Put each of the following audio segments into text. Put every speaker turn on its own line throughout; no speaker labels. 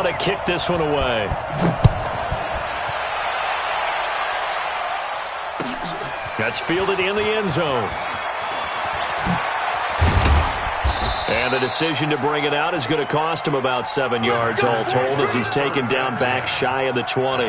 now to kick this one away. That's fielded in the end zone. And the decision to bring it out is going to cost him about 7 yards all told as he's taken down back shy of the 20.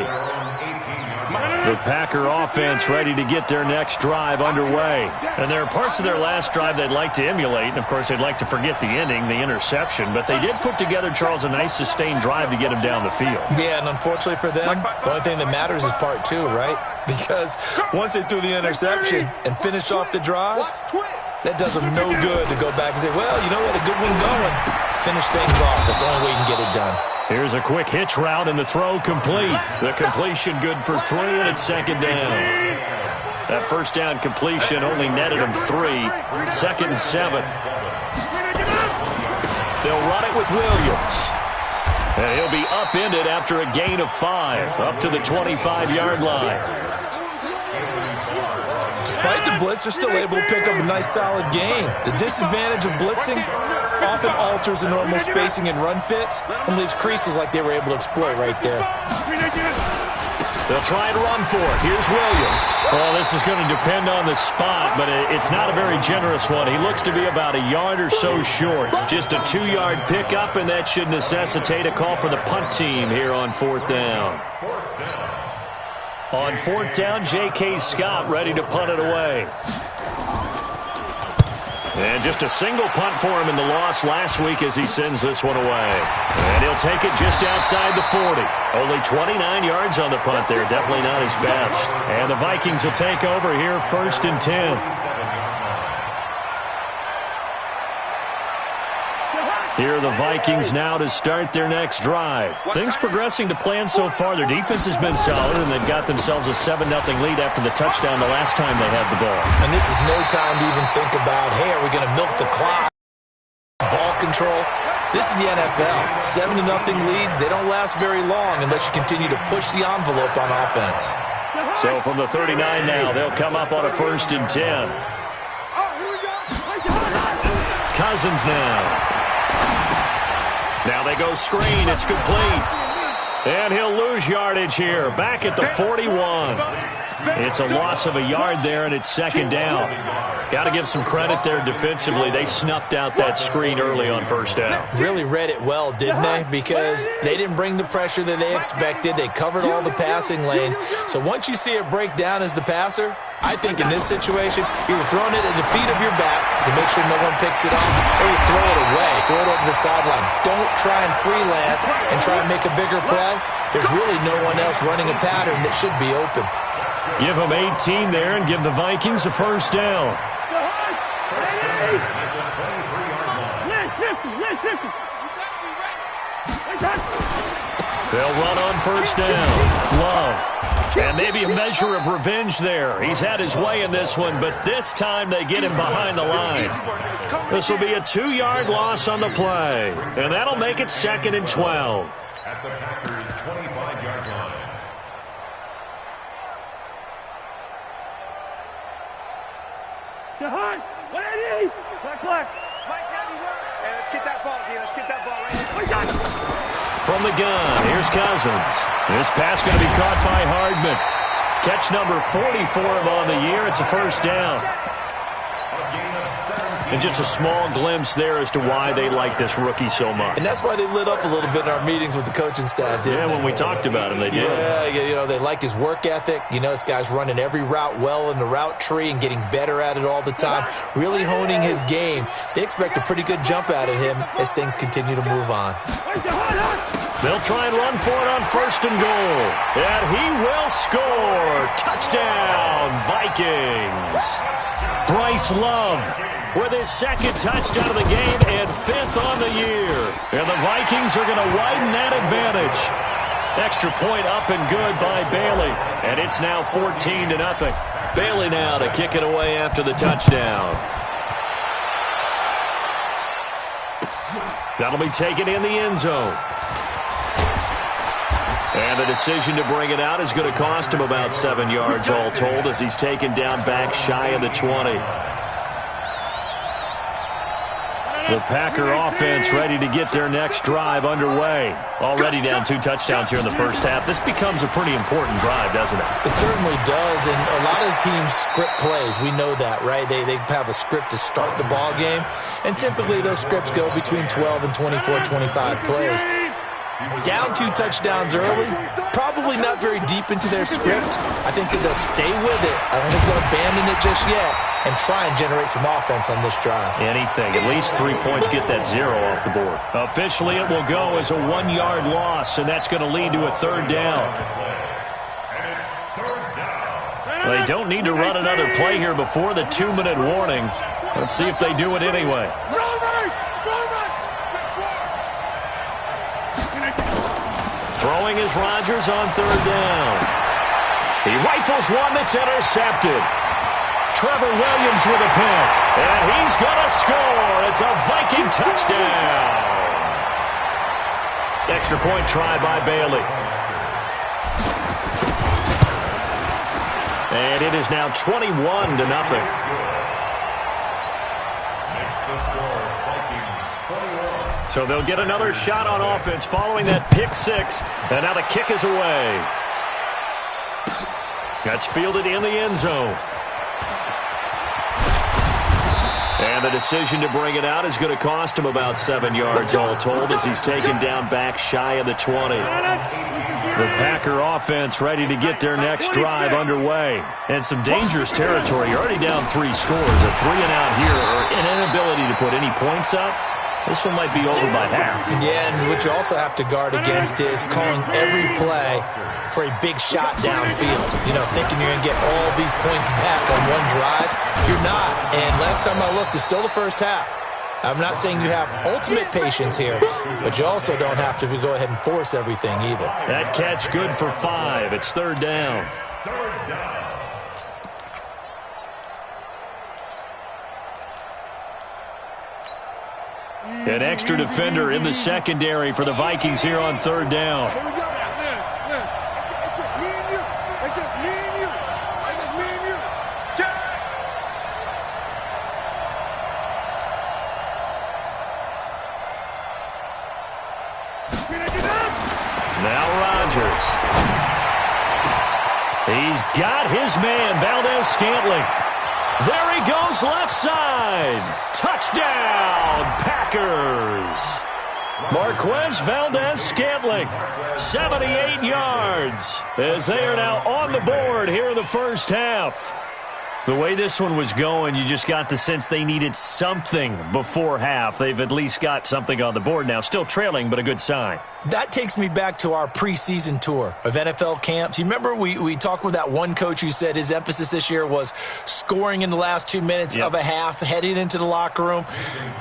The Packer offense ready to get their next drive underway. And there are parts of their last drive they'd like to emulate. And, of course, they'd like to forget the ending, the interception. But they did put together, Charles, a nice sustained drive to get him down the field.
Yeah, and unfortunately for them, the only thing that matters is part two, right? Because once they threw the interception and finished off the drive, that does them no good to go back and say, well, you know what, a good one going. Finish things off. That's the only way you can get it done.
Here's a quick hitch route, and the throw complete. The completion good for 3, and it's second down. That first down completion only netted him 3. Second and 7. They'll run it with Williams. And he'll be upended after a gain of 5, up to the 25-yard line.
Despite the blitz, they're still able to pick up a nice solid gain. The disadvantage of blitzing often alters the normal spacing and run fits and leaves creases like they were able to exploit right there.
They'll try and run for it. Here's Williams. Well, this is going to depend on the spot, but it's not a very generous one. He looks to be about a yard or so short. Just a 2-yard pickup, and that should necessitate a call for the punt team here on 4th down. On 4th down, J.K. Scott ready to punt it away. And just a single punt for him in the loss last week as he sends this one away. And he'll take it just outside the 40. Only 29 yards on the punt there. Definitely not his best. And the Vikings will take over here 1st and 10. Here are the Vikings now to start their next drive. Things progressing to plan so far. Their defense has been solid, and they've got themselves a 7-0 lead after the touchdown the last time they had the ball.
And this is no time to even think about, hey, are we going to milk the clock? Ball control. This is the NFL. 7-0 leads, they don't last very long unless you continue to push the envelope on offense.
So from the 39 now, they'll come up on a 1st and 10. Cousins now. Now they go screen. It's complete. And he'll lose yardage here. Back at the 41. It's a loss of a yard there, and it's second down. Got to give some credit there defensively. They snuffed out that screen early on 1st down.
Really read it well, didn't they? Because they didn't bring the pressure that they expected. They covered all the passing lanes. So once you see it break down as the passer, I think in this situation, you're throwing it at the feet of your back to make sure no one picks it up, or you throw it away, throw it over the sideline. Don't try and freelance and try and make a bigger play. There's really no one else running a pattern that should be open.
Give them 18 there and give the Vikings a 1st down. They'll run on 1st down. Love. And maybe a measure of revenge there. He's had his way in this one, but this time they get him behind the line. This will be a 2-yard loss on the play. And that'll make it 2nd and 12.
At the Packers' 25-yard line.
Let's get that ball, D. Let's get that ball right here.
From the gun, here's Cousins. This pass going to be caught by Hardman. Catch number 44 on the year. It's a 1st down. And just a small glimpse there as to why they like this rookie so much.
And that's why they lit up a little bit in our meetings with the coaching staff, didn't they?
When we talked about him, they did.
Yeah, you know, they like his work ethic. You know, this guy's running every route well in the route tree and getting better at it all the time, really honing his game. They expect a pretty good jump out of him as things continue to move on.
They'll try and run for it on 1st and goal. And he will score. Touchdown, Vikings. Bryce Love with his 2nd touchdown of the game and 5th on the year. And the Vikings are going to widen that advantage. Extra point up and good by Bailey. And it's now 14-0. Bailey now to kick it away after the touchdown. That'll be taken in the end zone. And the decision to bring it out is going to cost him about 7 yards all told as he's taken down back shy of the 20. The Packer offense ready to get their next drive underway. Already down 2 touchdowns here in the first half. This becomes a pretty important drive, doesn't it?
It certainly does, and a lot of the teams script plays. We know that, right? They have a script to start the ball game, and typically those scripts go between 12 and 24, 25 plays. Down 2 touchdowns early, probably not very deep into their script. I think that they'll stay with it. I don't think they'll abandon it just yet and try and generate some offense on this drive.
Anything. At least 3 points, get that 0 off the board. Officially, it will go as a 1-yard loss, and that's going to lead to a 3rd down. They don't need to run another play here before the 2-minute warning. Let's see if they do it anyway. Throwing is Rodgers on 3rd down. He rifles one that's intercepted. Trevor Williams with a pick. And he's going to score. It's a Viking touchdown. Extra point try by Bailey. And it is now 21-0. So they'll get another shot on offense following that pick 6. And now the kick is away. That's fielded in the end zone. And the decision to bring it out is going to cost him about 7 yards all told as he's taken down back shy of the 20. The Packer offense ready to get their next drive underway. And some dangerous territory. You're already down 3 scores. A 3-and-out here or an inability to put any points up. This one might be over by half. Yeah, and what you also have to guard against is calling every play for a big shot downfield. You know, thinking you're going to get all these points back on one drive. You're not. And last time I looked, it's still the first half. I'm not saying you have ultimate patience here, but you also don't have to go ahead and force everything either. That catch good for 5. It's 3rd down. An extra defender in the secondary for the Vikings here on 3rd down.
Here we go. It's just me and you. It's just me and you. It's just me and you. Check.
Now Rodgers. He's got his man, Valdez-Scantling. There he goes left side. Touchdown, Packers. Marquez Valdez-Scantling, 78 yards, as they are now on the board here in the first half. The way this one was going, you just got the sense they needed something before half. They've at least got something on the board now. Still trailing, but a good sign.
That takes me back to our preseason tour of NFL camps. You remember we talked with that one coach who said his emphasis this year was scoring in the last 2 minutes of a half, heading into the locker room.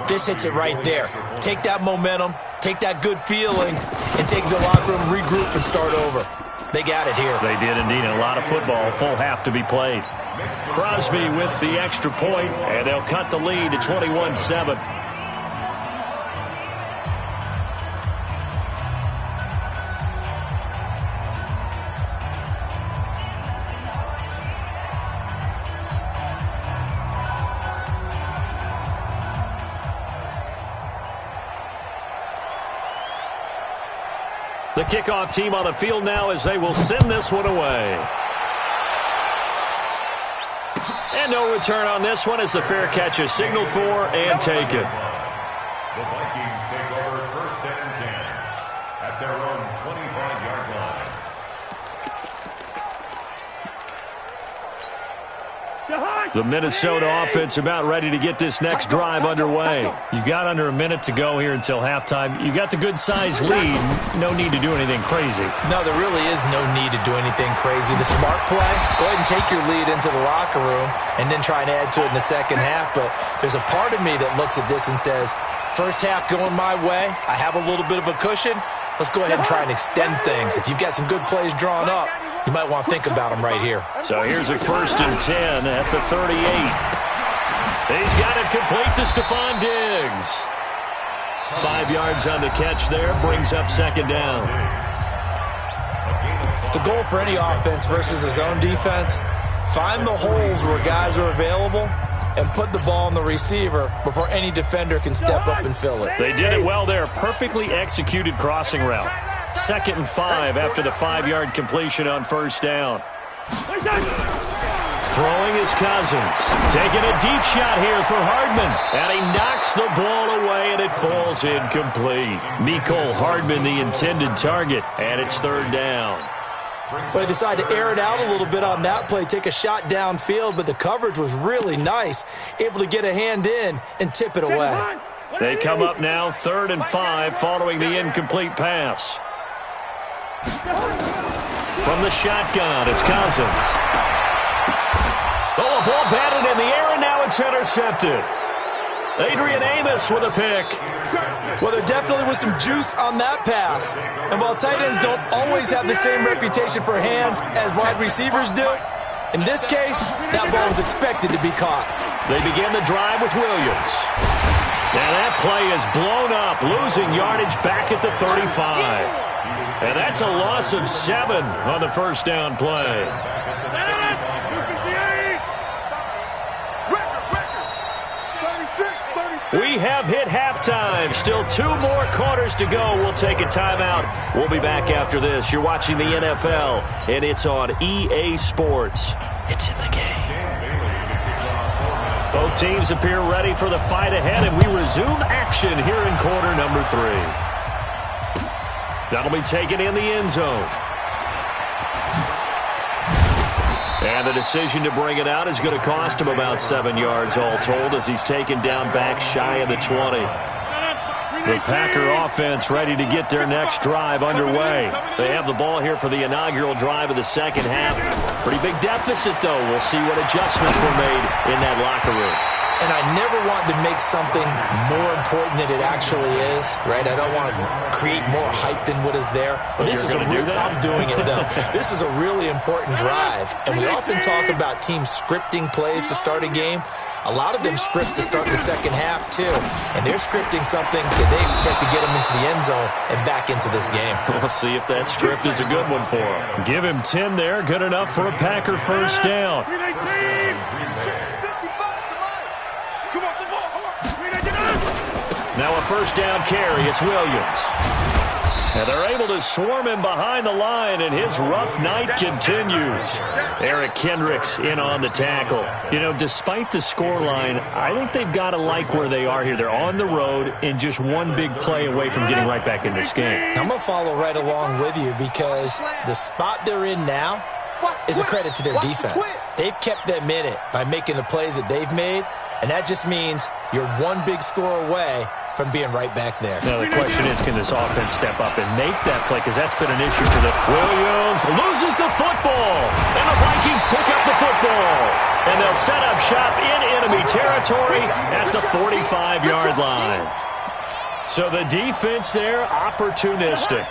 This hits it right there. Take that momentum, take that good feeling, and take the locker room, regroup, and start over. They got it here.
They did indeed. A lot of football, full half to be played. Crosby with the extra point, and they'll cut the lead to 21-7. The kickoff team on the field now as they will send this one away. And no return on this one as the fair catch is signaled for and taken.
The Vikings take over 1st and 10 at their own 25-yard line.
The Minnesota offense about ready to get this next drive underway. You've got under a minute to go here until halftime. You've got the good-sized lead. No need to do anything crazy.
No, there really is no need to do anything crazy. The smart play, go ahead and take your lead into the locker room and then try and add to it in the second half. But there's a part of me that looks at this and says, first half going my way. I have a little bit of a cushion. Let's go ahead and try and extend things. If you've got some good plays drawn up, you might want to think about them right here.
So here's a 1st and 10 at the 38. He's got it complete to Stephon Diggs. 5 yards on the catch there, brings up 2nd down.
The goal for any offense versus his own defense, find the holes where guys are available and put the ball on the receiver before any defender can step up and fill it.
They did it well there. Perfectly executed crossing route. 2nd and 5 after the 5-yard completion on first down. Throwing is Cousins. Taking a deep shot here for Hardman. And he knocks the ball away, and it falls incomplete. Mecole Hardman, the intended target, and it's 3rd down.
But he decided to air it out a little bit on that play, take a shot downfield, but the coverage was really nice, able to get a hand in and tip it away.
They come up now 3rd and 5 following the incomplete pass. From the shotgun, it's Cousins. Oh, a ball batted in the air, and now it's intercepted. Adrian Amos with a pick.
Well, there definitely was some juice on that pass. And while tight ends don't always have the same reputation for hands as wide receivers do, in this case, that ball was expected to be caught.
They begin the drive with Williams. Now that play is blown up, losing yardage back at the 35. And that's a loss of 7 on the first down play. We have hit halftime. Still 2 more quarters to go. We'll take a timeout. We'll be back after this. You're watching the NFL, and it's on EA Sports. It's in the game. Both teams appear ready for the fight ahead, and we resume action here in quarter number 3. That'll be taken in the end zone. And the decision to bring it out is going to cost him about 7 yards all told as he's taken down back shy of the 20. The Packer offense ready to get their next drive underway. They have the ball here for the inaugural drive of the second half. Pretty big deficit, though. We'll see what adjustments were made in that locker room.
And I never want to make something more important than it actually is, right? I don't want to create more hype than what is there. But this is I'm doing it, though. This is a really important drive. And we often talk about teams scripting plays to start a game. A lot of them script to start the second half, too. And they're scripting something that they expect to get them into the end zone and back into this game.
We'll see if that script is a good one for them. Give him 10 there. Good enough for a Packer first down. Now a first down carry. It's Williams. And they're able to swarm him behind the line, and his rough night continues. Eric Kendricks in on the tackle. You know, despite the scoreline, I think they've got to like where they are here. They're on the road and just one big play away from getting right back in this game.
I'm going to follow right along with you because the spot they're in now is a credit to their defense. They've kept them in it by making the plays that they've made, and that just means you're one big score away from being right back there.
Now the question is, can this offense step up and make that play? Because that's been an issue for them. Williams loses the football, and the Vikings pick up the football. And they'll set up shop in enemy territory at the 45-yard line. So the defense there, opportunistic.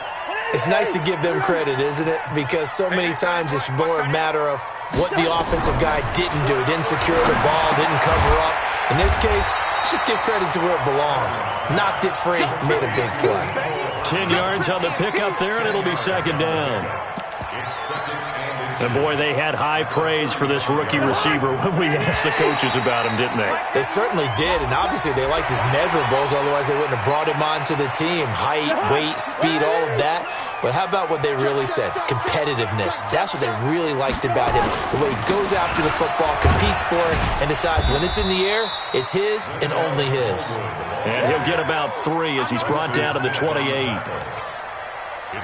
It's nice to give them credit, isn't it? Because so many times it's more a matter of what the offensive guy didn't do. Didn't secure the ball, didn't cover up. In this case, let's just give credit to where it belongs. Knocked it free, made a big play.
10 yards on the pickup there, and it'll be second down. And boy, they had high praise for this rookie receiver when we asked the coaches about him, didn't they?
They certainly did, and obviously they liked his measurables, otherwise they wouldn't have brought him onto the team. Height, weight, speed, all of that. But how about what they really said? Competitiveness. That's what they really liked about him. The way he goes after the football, competes for it, and decides when it's in the air, it's his and only his.
And he'll get about 3 as he's brought down to the 28.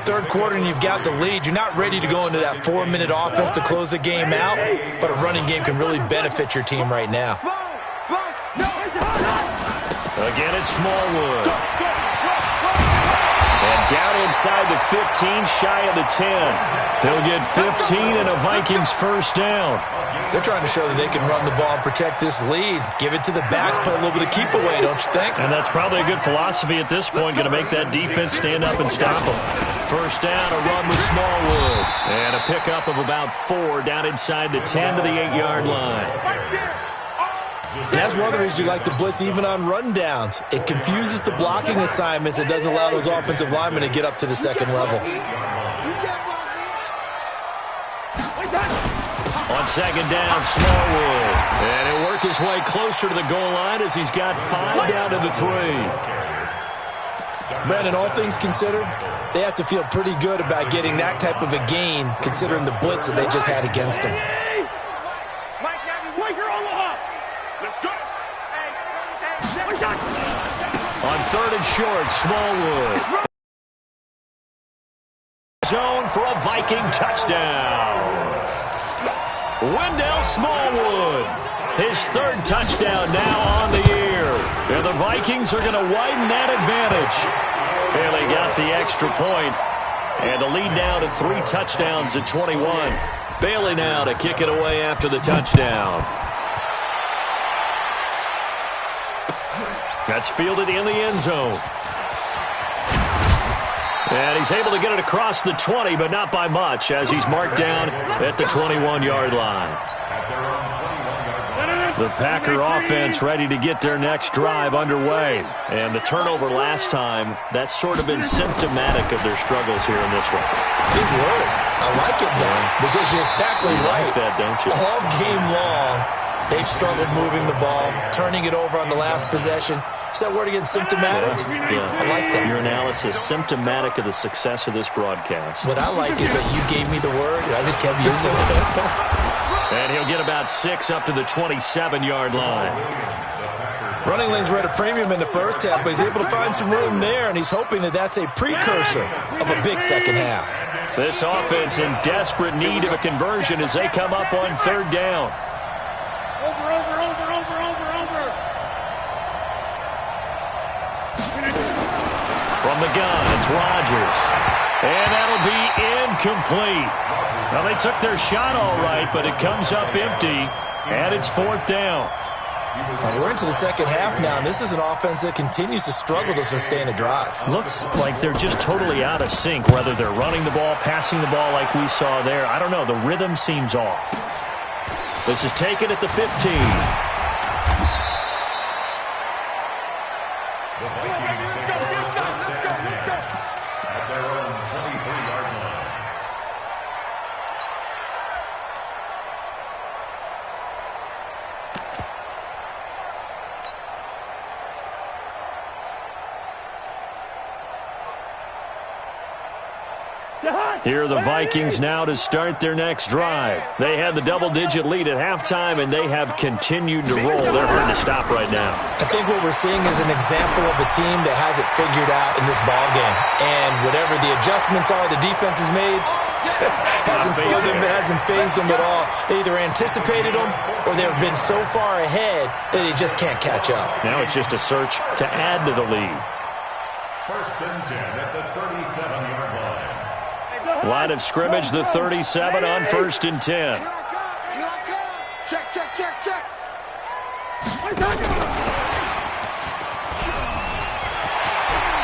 Third quarter and you've got the lead. You're not ready to go into that 4-minute offense to close the game out, but a running game can really benefit your team right now.
Again, it's Smallwood. And down inside the 15, shy of the 10. He'll get 15 and a Vikings first down.
They're trying to show that they can run the ball and protect this lead. Give it to the backs, play a little bit of keep away, don't you think?
And that's probably a good philosophy at this point, going to make that defense stand up and stop them. First down, a run with Smallwood. And a pickup of about 4 down inside the 10 to the 8-yard line.
And that's one of the reasons you like to blitz even on rundowns. It confuses the blocking assignments. It doesn't allow those offensive linemen to get up to the second level.
On second down, Smallwood. And he'll work his way closer to the goal line as he's got 5 down to the 3.
Brandon, all things considered, they have to feel pretty good about getting that type of a gain considering the blitz that they just had against them.
On third and short, Smallwood. Zone for a Viking touchdown. Wendell Smallwood, his 3rd touchdown now on the year. And the Vikings are going to widen that advantage. And they got the extra point. And the lead now to 3 touchdowns at 21. Bailey now to kick it away after the touchdown. That's fielded in the end zone. And he's able to get it across the 20, but not by much, as he's marked down at the 21-yard line. The Packer offense ready to get their next drive underway. And the turnover last time, that's sort of been symptomatic of their struggles here in this one.
Big word. I like it, though, because you're exactly right.
You like that, don't you?
All game long, they've struggled moving the ball, turning it over on the last possession. Is that word again, symptomatic?
Yeah.
I like that.
Your analysis, symptomatic of the success of this broadcast.
What I like is that you gave me the word, and I just kept using it.
And he'll get about 6 up to the 27-yard line.
Running lanes were at a premium in the first half, but he's able to find some room there, and he's hoping that that's a precursor of a big second half.
This offense in desperate need of a conversion as they come up on 3rd down.
Over.
From the gun, it's Rodgers. And that'll be incomplete. Now, they took their shot all right, but it comes up empty, and it's 4th down.
We're into the second half now, and this is an offense that continues to struggle to sustain a drive.
Looks like they're just totally out of sync, whether they're running the ball, passing the ball like we saw there. I don't know. The rhythm seems off. This is taken at the 15.
At their own 23-yard line.
Here are the Vikings now to start their next drive. They had the double-digit lead at halftime, and they have continued to roll. They're hard to stop right now.
I think what we're seeing is an example of a team that has it figured out in this ball game. And whatever the adjustments are the defense has made, hasn't slowed them, hasn't phased them at all. They either anticipated them or they've been so far ahead that they just can't catch up.
Now it's just a search to add to the lead.
1st and 10 at the 37-yard line.
Line of scrimmage, the 37 on 1st and 10.
Here I come. Check.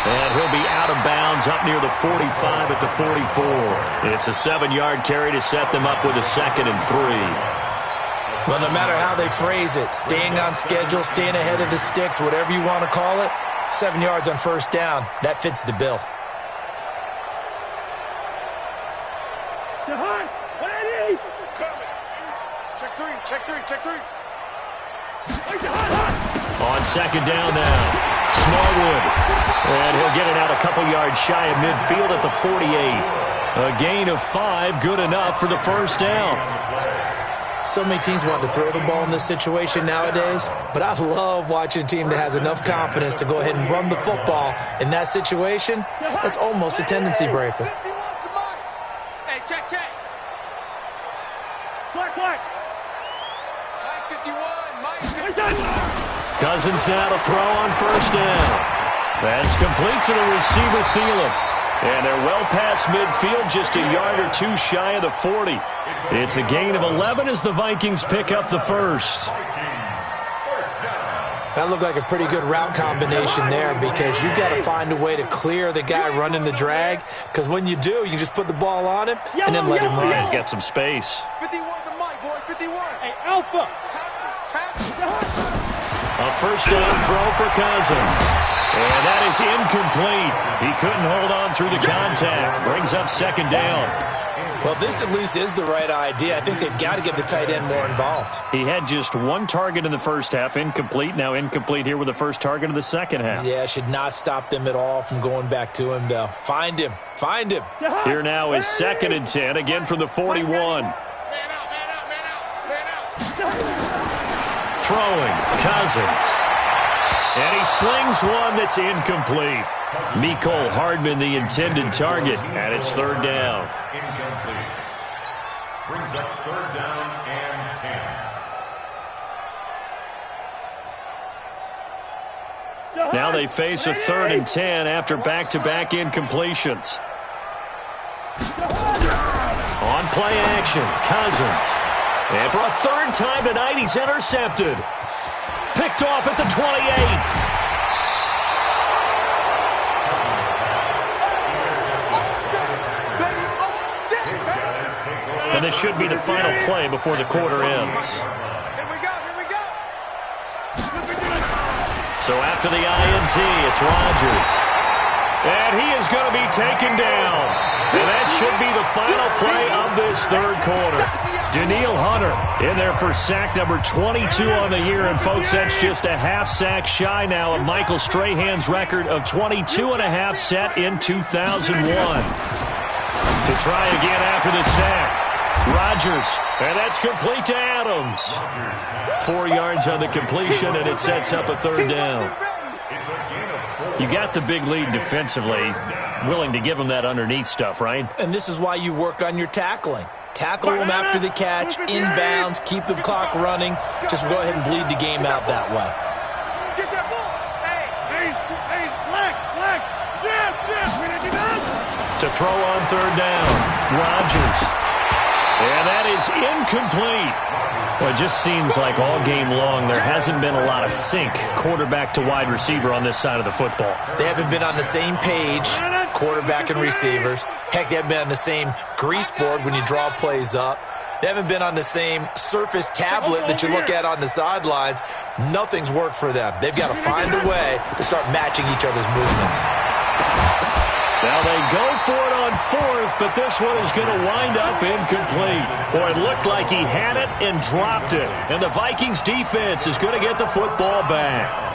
And he'll be out of bounds up near the 45 at the 44. It's a 7-yard carry to set them up with a 2nd and 3.
Well, no matter how they phrase it, staying on schedule, staying ahead of the sticks, whatever you want to call it, 7 yards on 1st down, that fits the bill.
Check three.
On 2nd down now, Smallwood. And he'll get it out a couple yards shy of midfield at the 48. A gain of 5, good enough for the 1st down.
So many teams want to throw the ball in this situation nowadays, but I love watching a team that has enough confidence to go ahead and run the football. In that situation, that's almost a tendency breaker.
Hey, check. Black. Mike 51.
Cousins now to throw on 1st down. That's complete to the receiver, Thielen. And they're well past midfield, just a yard or 2 shy of the 40. It's a gain of 11 as the Vikings pick up the 1st.
That looked like a pretty good route combination there because you've got to find a way to clear the guy running the drag, because when you do, you can just put the ball on him and then let him run.
Yeah, he's got some space.
51 to Mike, boy. 51. Hey, Alpha.
A 1st down throw for Cousins. And that is incomplete. He couldn't hold on through the contact. Brings up 2nd down.
Well, this at least is the right idea. I think they've got to get the tight end more involved.
He had just one target in the first half, incomplete. Now incomplete here with the first target of the second half.
Yeah, should not stop them at all from going back to him, though. Find him. Find him.
Here now is 2nd and 10, again from the 41. Throwing, Cousins. And he slings one that's incomplete. Mecole Hardman, the intended target, and it's 3rd down.
Incomplete. Brings up 3rd down and 10.
Now they face a 3rd and 10 after back-to-back incompletions. On play action, Cousins. And for a 3rd time tonight, he's intercepted. Picked off at the 28. And this should be the final play before the quarter ends.
Here we go.
So after the INT, it's Rodgers. And he is going to be taken down. And that should be the final play of this 3rd quarter. Danielle Hunter in there for sack number 22 on the year. And, folks, that's just a half sack shy now of Michael Strahan's record of 22 and a half set in 2001. To try again after the sack. Rodgers, and that's complete to Adams. 4 yards on the completion, and it sets up a 3rd down. You got the big lead defensively, willing to give them that underneath stuff, right?
And this is why you work on your tackling. Tackle them after the catch, inbounds, keep the clock running. Just go ahead and bleed the game out that way.
Get that ball. Hey, black. Yes.
To throw on 3rd down, Rodgers. And that is incomplete. Well, it just seems like all game long there hasn't been a lot of sync quarterback to wide receiver on this side of the football.
They haven't been on the same page, quarterback and receivers. Heck, they haven't been on the same grease board when you draw plays up. They haven't been on the same Surface tablet that you look at on the sidelines. Nothing's worked for them. They've got to find a way to start matching each other's movements.
Now they go for it on 4th, but this one is going to wind up incomplete. Boy, it looked like he had it and dropped it. And the Vikings defense is going to get the football back.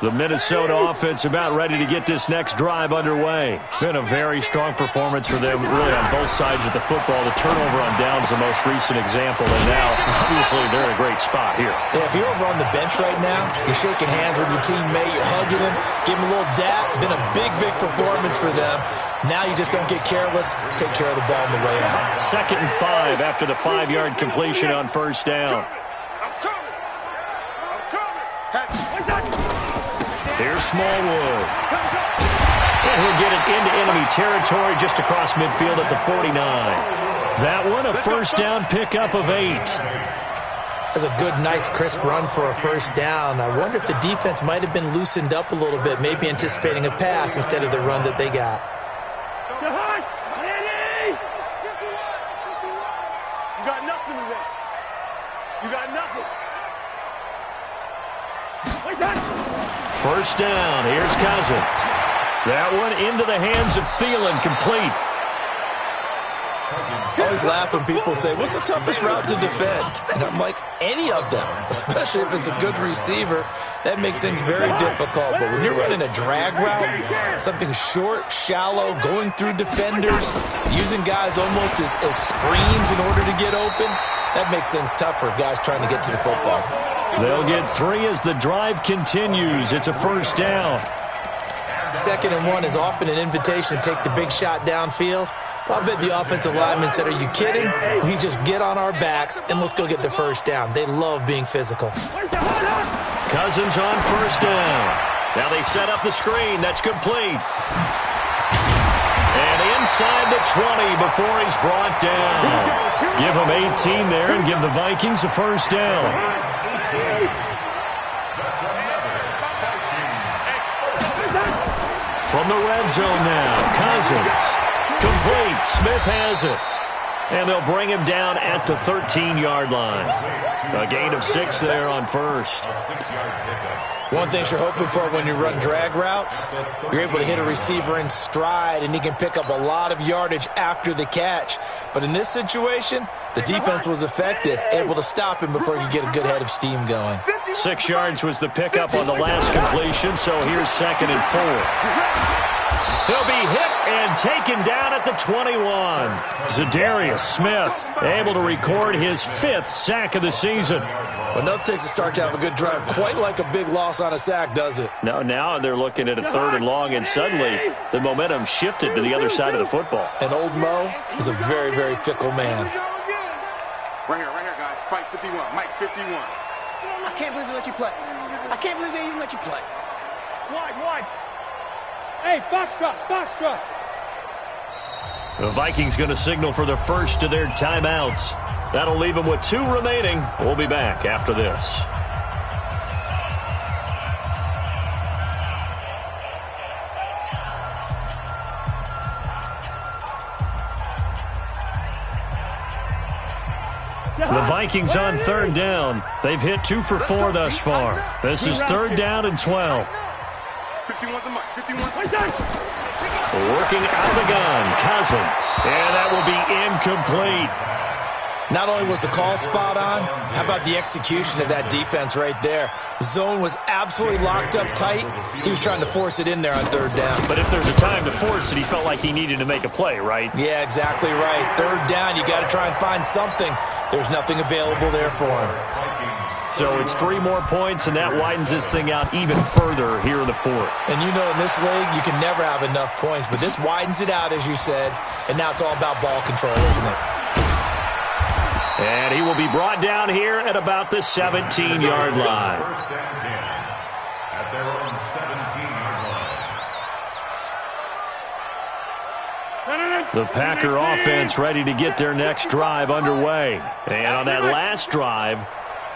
The Minnesota offense about ready to get this next drive underway. Been a very strong performance for them, really on both sides of the football. The turnover on downs the most recent example, and now, obviously, they're in a great spot here.
Yeah, if you're over on the bench right now, you're shaking hands with your teammate, you're hugging him, give him a little dap. Been a big performance for them. Now you just don't get careless. Take care of the ball on the way out.
2nd and 5 after the 5-yard completion on 1st down.
I'm coming.
Here's Smallwood. And he'll get it into enemy territory just across midfield at the 49. That one, a 1st down pickup of 8.
That's a good, nice, crisp run for a 1st down. I wonder if the defense might have been loosened up a little bit, maybe anticipating a pass instead of the run that they got.
You got nothing today. You got nothing.
1st down. Here's Cousins. That one into the hands of Thielen, complete.
I always laugh when people say, what's the toughest route to defend? And I'm like, any of them, especially if it's a good receiver. That makes things very difficult. But when you're running a drag route, something short, shallow, going through defenders, using guys almost as screens in order to get open, that makes things tough for guys trying to get to the football.
They'll get 3 as the drive continues. It's a 1st down.
2nd and 1 is often an invitation to take the big shot downfield. I bet the offensive lineman said, are you kidding? We just get on our backs and let's go get the 1st down. They love being physical.
Cousins on 1st down. Now they set up the screen. That's complete. And inside the 20 before he's brought down. Give him 18 there and give the Vikings a 1st down. From the red zone now, Cousins. Complete. Smith has it. And they'll bring him down at the 13-yard line. A gain of 6 there on 1st.
One thing you're hoping for when you run drag routes, you're able to hit a receiver in stride, and he can pick up a lot of yardage after the catch. But in this situation, the defense was effective, able to stop him before he could get a good head of steam going.
6 yards was the pickup on the last completion, so here's 2nd and 4. He'll be hit and taken down at the 21. Zadarius Smith able to record his 5th sack of the season.
Well, enough takes a start to have a good drive. Quite like a big loss on a sack, does it?
No, now they're looking at a 3rd and long, and suddenly the momentum shifted to the other side of the football.
And old Mo is a very, very fickle man.
Right here, guys. Fight 51. Mike 51.
I can't believe they let you play. I can't believe they even let you play.
Wide. Hey, box drop.
The Vikings going to signal for the first of their timeouts. That'll leave them with 2 remaining. We'll be back after this. The Vikings on 3rd down. They've hit 2 for 4 thus far. This is 3rd down and 12.
51 to Mike. 51.
Working out of the gun, Cousins. And that will be incomplete.
Not only was the call spot on, how about the execution of that defense right there? The zone was absolutely locked up tight. He was trying to force it in there on 3rd down.
But if there's a time to force it, he felt like he needed to make a play, right?
Yeah, exactly right. 3rd down, you got to try and find something. There's nothing available there for him.
So it's 3 more points, and that widens this thing out even further here in the 4th.
And you know in this league, you can never have enough points, but this widens it out, as you said, and now it's all about ball control, isn't it?
And he will be brought down here at about the 17-yard line.
1st and 10 at their own 17-yard line.
The Packer offense ready to get their next drive underway. And on that last drive,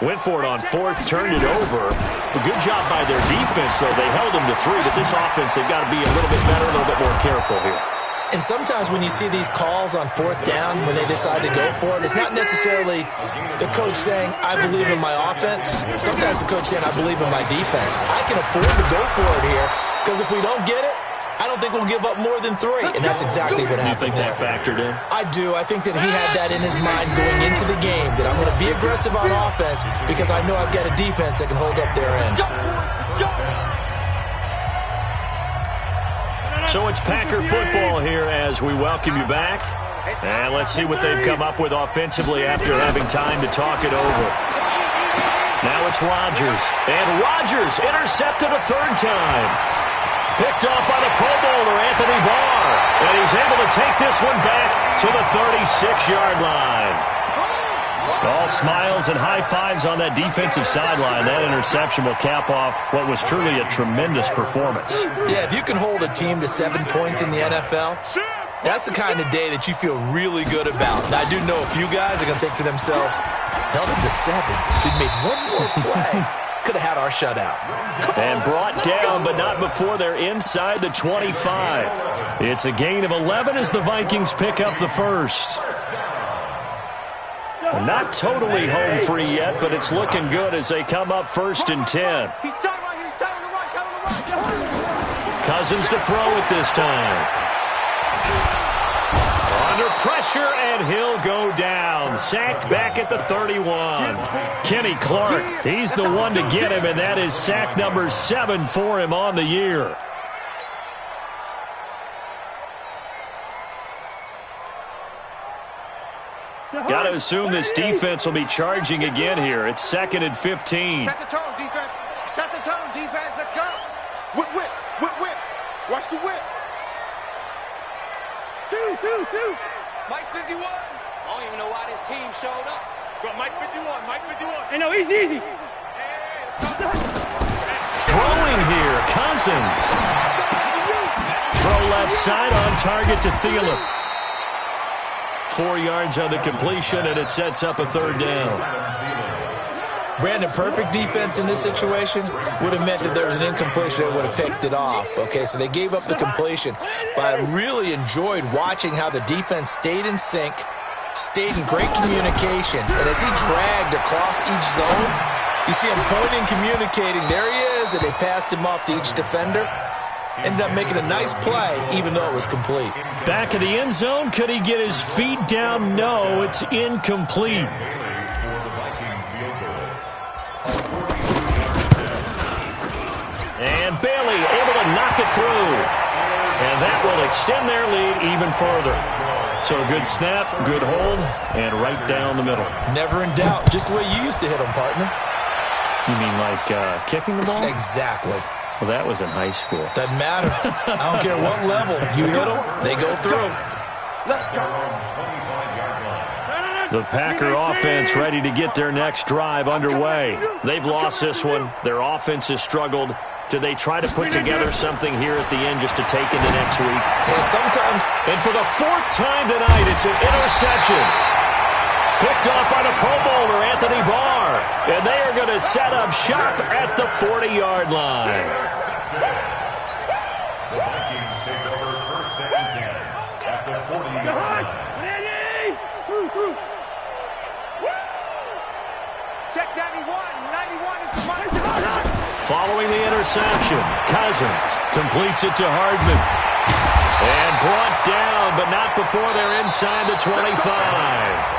went for it on 4th, turned it over. A good job by their defense, though. They held them to 3, but this offense, they've got to be a little bit better, a little bit more careful here.
And sometimes when you see these calls on 4th down, when they decide to go for it, it's not necessarily the coach saying, I believe in my offense. Sometimes the coach saying, I believe in my defense. I can afford to go for it here, because if we don't get it, I don't think we'll give up more than 3. And that's exactly what happened there.
You think that factored in?
I do. I think that he had that in his mind going into the game, that I'm going to be aggressive on offense because I know I've got a defense that can hold up their end.
So it's Packer football here as we welcome you back. And let's see what they've come up with offensively after having time to talk it over. Now it's Rodgers. And Rodgers intercepted a 3rd time. Picked off by the Pro Bowler, Anthony Barr. And he's able to take this one back to the 36-yard line. All smiles and high fives on that defensive sideline. That interception will cap off what was truly a tremendous performance.
Yeah, if you can hold a team to 7 points in the NFL, that's the kind of day that you feel really good about. And I do know a few guys are going to think to themselves, held him to 7. If we'd made one more play, could have had our shutout.
And brought down, but not before they're inside the 25. It's a gain of 11 as the Vikings pick up the first. Not totally home free yet, but it's looking good as they come up 1st and 10. Cousins to throw it this time. Under pressure, and he'll go down. Sacked back at the 31. Kenny Clark, he's the one to get him, and that is sack number 7 for him on the year. Got to assume this defense will be charging again here. It's 2nd and 15.
Set the tone, defense. Set the tone, defense. Let's go. Whip. Watch the whip.
Two.
Mike 51. I don't even know why this team showed up.
Go, Mike 51.
Hey, no, easy.
Throwing here, Cousins. Throw left side on target to Thielen. 4 yards on the completion, and it sets up a 3rd down.
Brandon, perfect defense in this situation would have meant that there was an incompletion that would have picked it off. Okay, so they gave up the completion. But I really enjoyed watching how the defense stayed in sync, stayed in great communication. And as he dragged across each zone, you see him pointing, communicating. There he is. was that they passed him off to each defender. Ended up making a nice play, even though it was complete.
Back of the end zone. Could he get his feet down? No, it's incomplete. And Bailey able to knock it through. And that will extend their lead even further. So good snap, good hold, and right down the middle.
Never in doubt. Just the way you used to hit them, partner.
You mean like kicking the ball?
Exactly.
Well, that was in high school.
Doesn't matter. I don't care what level. You hit them, they go through.
Let's go.
The Packer offense ready to get their next drive underway. They've lost this one. Their offense has struggled. Do they try to put together something here at the end just to take into next week?
And sometimes,
and for the fourth time tonight, it's an interception. Picked off by the Pro Bowler, Anthony Barr. And they are going to set up shop at the 40-yard line.
The Vikings take over first and 10 at the 40-yard line.
Check 91. 91 is the money.
Following the interception, Cousins completes it to Hardman. And brought down, but not before they're inside the 25.